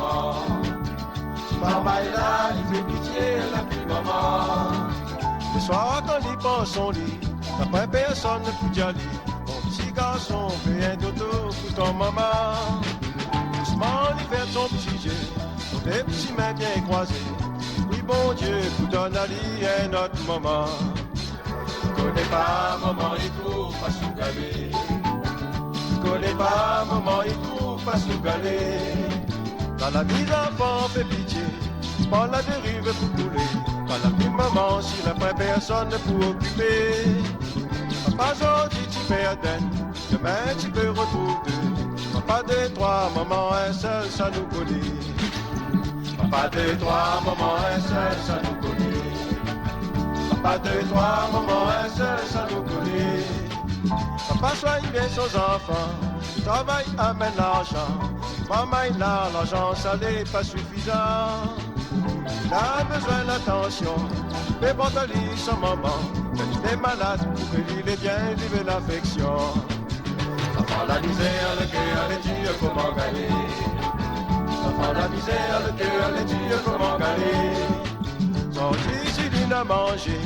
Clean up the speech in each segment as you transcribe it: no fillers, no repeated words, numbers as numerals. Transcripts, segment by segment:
maman. Maman est là, il fait pitié, depuis maman. Le soir quand il pense son lit, après personne ne peut y aller. Mon petit garçon fait un dodo pour ton maman. Doucement il fait son petit jet, son des petits mains bien croisés. Oui bon Dieu, pour donner à lui un autre maman. Je connais pas maman, il court pas sous galet. Je connais pas maman, il court pas sous galet. Dans la vie d'enfant fait pitié, pas la dérive pour couler. Quand la vie maman, s'il n'a pas personne pour occuper. Papa aujourd'hui tu perds demain tu peux retrouver. Papa de trois, maman un seul, ça nous connaît. Papa de trois, maman un seul, ça nous connaît. Papa de trois, maman un seul, ça nous connaît. Papa soigne bien ses enfants, travail amène l'argent. Maman il a l'argent, ça n'est pas suffisant. Il a besoin d'attention, mais bon de lui son maman. Quand il est malade, pour que lui est bien, vive l'affection. Enfant la misère, le cœur est dur, comment gagner? Enfant la misère, le cœur est dur, comment gagner? Son fils il n'a mangé,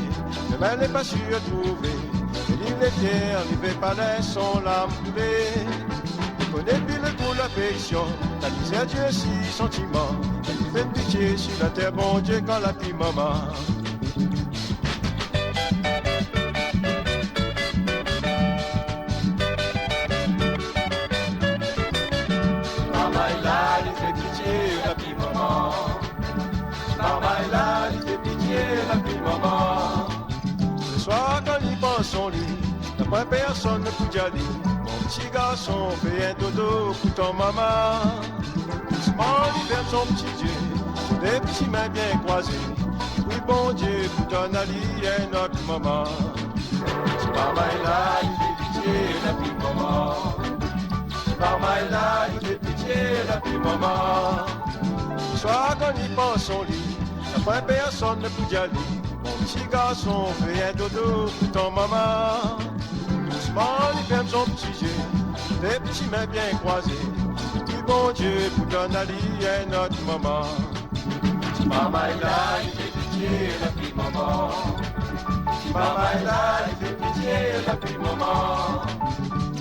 demain n'est pas sûr de trouver. Il est fier, il fait pas son lame coulée. Il connaît plus le goût, l'affection, la misère Dieu si sentiment. Il fait pitié sur la terre, bon Dieu, quand la pie maman. Maman est là, il fait pitié, la pie maman. Maman est là, il fait pitié, la pie maman. Le soir quand il pense son lit, d'après personne ne peut y aller. Mon petit garçon fait un dodo pour ton maman. Doucement il ferme son petit Dieu, des petits mains bien croisés. Oui bon Dieu, pour ton ali un autre maman. Maman est là, il fait pitié, la pie maman. Maman est là, il fait pitié, la pie maman. Le soir quand il pense son lit, d'après personne ne peut y aller. Mon petit garçon fait un dodo pour ton maman. Doucement il ferme son petit Dieu, des petits mains bien croisés. Oui bon Dieu, pour ton ali un autre maman. Maman est là, il fait pitié, la pie maman. Maman est là, il fait pitié, la pie maman.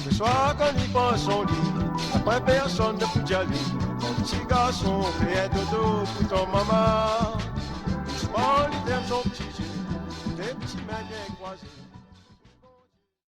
Le soir quand il pense son lit, après personne ne peut y aller. Mon petit garçon fait un dodo pour ton maman. Doucement il ferme son petit Dieu, des petits mains bien croisés.